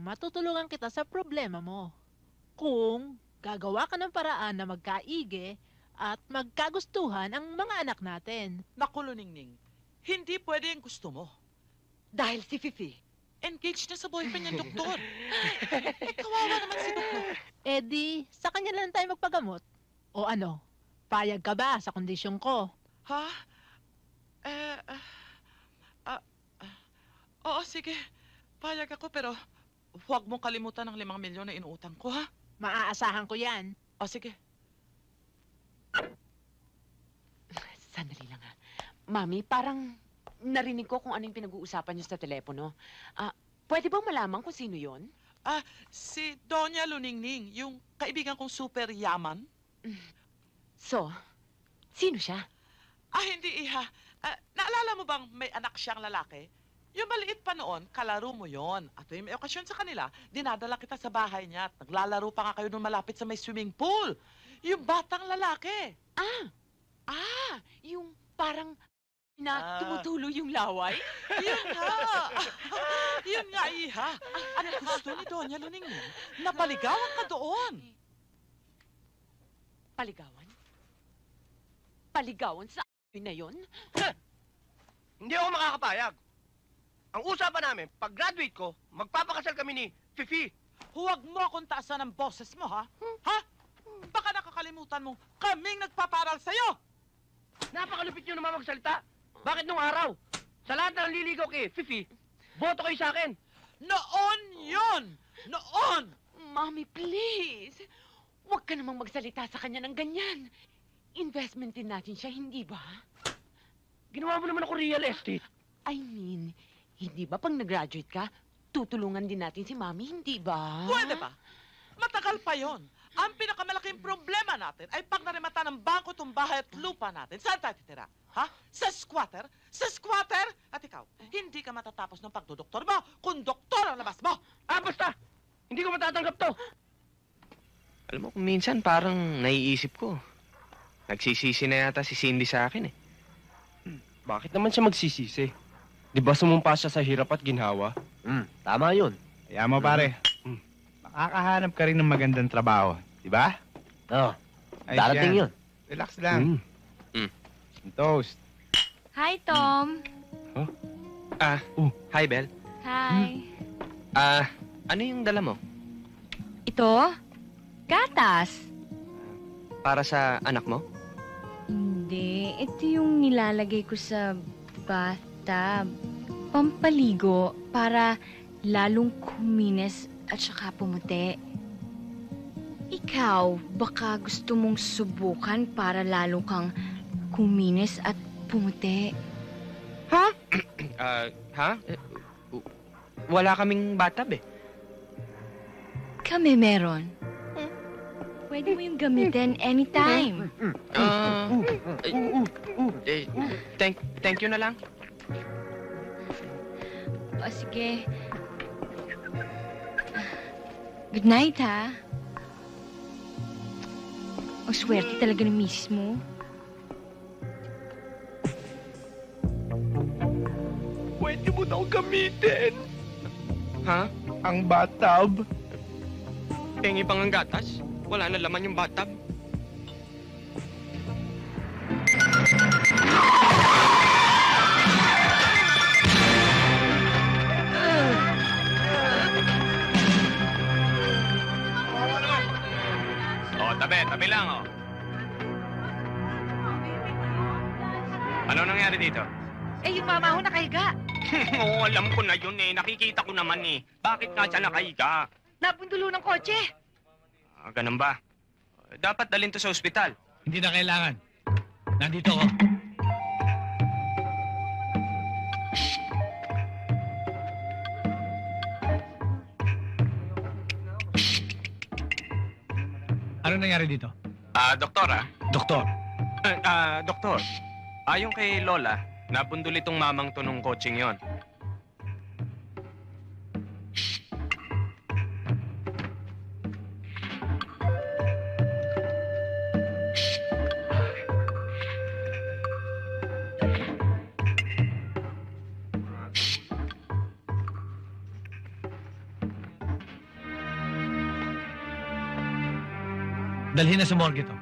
matutulungan kita sa problema mo. Kung gagawa ka ng paraan na magkaige at magkagustuhan ang mga anak natin. Naku, Luningning, hindi pwede yung gusto mo. Dahil si Fifi. Engaged na sa boyfriend ng doktor. Kawawa naman si doktor. Eh di, sa kanya lang tayo magpagamot. O ano, payag ka ba sa kondisyon ko? Ha? Eh, oo, sige. Payag ako, pero huwag mong kalimutan ang 5 milyon na inuutang ko, ha? Maaasahan ko yan. O, sige. Sandali lang ha. Mami, parang narinig ko kung ano yung pinag-uusapan niyo sa telepono. Pwede bang malaman kung sino yon? Si Doña Luningning, yung kaibigan kong super yaman. So, sino siya? Hindi, Iha. Naalala mo bang may anak siyang lalaki? Yung maliit pa noon, kalaro mo yon. At tuwing may okasyon sa kanila, dinadala kita sa bahay niya at naglalaro pa nga kayo nung malapit sa may swimming pool. Yung batang lalaki. Yung parang na tumutulo yung laway? Yun nga. Yun nga, Iha. Ang gusto ni Doña Luningning, napaligawan ka doon. Paligawan? Paligawan sa na yon? Hindi ako makakapayag. Ang usapan namin, pag graduate ko, magpapakasal kami ni Fifi. Huwag mo akong taasan ang boses mo, ha? Ha? Baka nakakalimutan mo, kaming nagpaparal sa'yo! Napakalupit nyo naman magsalita. Bakit nung araw? Sa lahat ng liligaw kay Fifi, boto kayo sa akin. Noon yun! Noon! Mami, please. Huwag ka namang magsalita sa kanya ng ganyan. Investment din natin siya, hindi ba? Ginawa mo naman ako real estate. I mean, hindi ba pag nag-graduate ka, tutulungan din natin si Mami, hindi ba? Pwede ba? Matagal pa yon. Ang pinakamalaking problema natin ay pag narimata ng bangko itong bahay at lupa natin. Saan tayo titira? Ha? Sa squatter? Sa squatter? At ikaw, hindi ka matatapos ng pagdodoktor mo kung doktor ang labas mo! Basta! Hindi ko matatanggap to. Alam mo, kung minsan parang naiisip ko. Nagsisisi na yata si Cindy sa akin eh. Bakit naman siya magsisisi? Di ba sumumpa siya sa hirap at ginhawa? Tama yun. Kaya mo pare, makakahanap ka rin ng magandang trabaho, di ba? Oo. Ayos Darating yan. yun. Relax lang. Toast. Hi, Tom. Hi, Bel. Hi. Ano yung dala mo? Ito? Gatas. Para sa anak mo? Hindi. Ito yung nilalagay ko sa bathtub. Pampaligo para lalong kuminis at saka pumuti. Ikaw, baka gusto mong subukan para lalong kang kuminis at pumuti. Ha? Wala kaming bathtub eh. Kami meron. Pwede mo yung gamitin anytime. Thank you na lang. O sige. Good night, ha? Ang swerte talaga ng misis mo. Pwede mo na akong gamitin. Ha? Ang bathtub. Pengi pang ang gatas? Wala na laman yung bathtub. Tabi lang, oh. Ano nangyari dito? Yung mama ho nakahiga. Oo, alam ko na yun eh. Nakikita ko naman eh. Bakit nga siya nakahiga? Napundulo ng kotse. Ganun ba? Dapat dalhin to sa ospital. Hindi na kailangan. Nandito ako. Ano nangyari dito? Doktor, Doktor. Doktor. Ayon kay Lola, nabundol itong mamang to nung coaching yon. Dalhin na sa morgue to.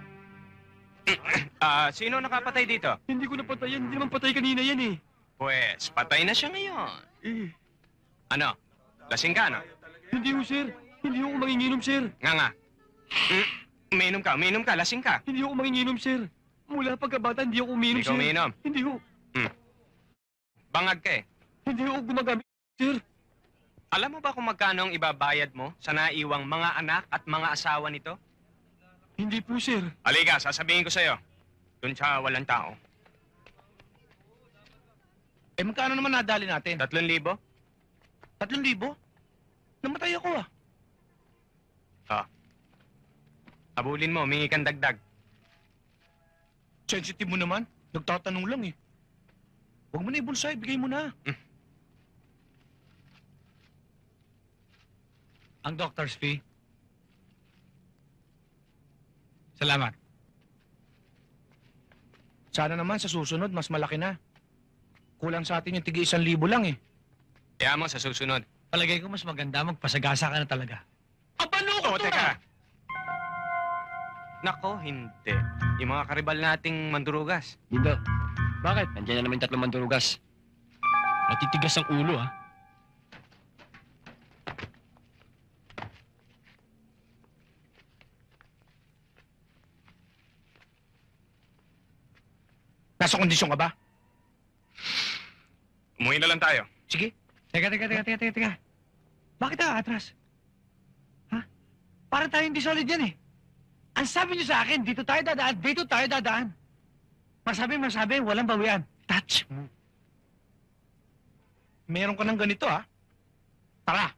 Sino nakapatay dito? Hindi ko napatay yan. Hindi naman patay kanina yan eh. Pues, patay na siya ngayon. Ano? Lasing ka, no? Hindi ho, sir. Hindi ho ako manginginom, sir. Nga. Uminom ka, lasing ka. Hindi ho ako manginginom, sir. Mula pagkabata, hindi ako umiinom, Hindi ka umiinom. Hindi ho. Bangag ka eh. Hindi ho ako gumagamit, sir. Alam mo ba kung magkano ang ibabayad mo sa naiwang mga anak at mga asawa nito? Hindi po, sir. Halika, sasabihin ko sa'yo. Doon sa walang tao. Eh, magkano naman nadali natin? 3,000? 3,000? Namatay ako ah. Habulin mo, humingi kang dagdag. Sensitive mo naman. Nagtatanong lang eh. Huwag mo na ibulsay, bigay mo na. Ang doctor's fee. Salamat. Sana naman sa susunod, mas malaki na. Kulang sa atin yung tigi 1,000 lang eh. Kaya mo sa susunod. Palagay ko mas maganda magpasagasa ka na talaga. Oo, teka. Nako, hindi. Yung mga karibal nating mandurugas. Hindi. Bakit? Nandiyan na naman 3 mandurugas. Natitigas ang ulo ah. Nasa kondisyon ka ba? Umuwi na lang tayo. Sige. Teka. Bakit atras? Ha? Para tayo hindi solid yan eh. Ang sabi niyo sa akin, dito tayo dadaan. Masabi, walang bawian. Touch mo. Meron ka ng ganito, ha? Tara.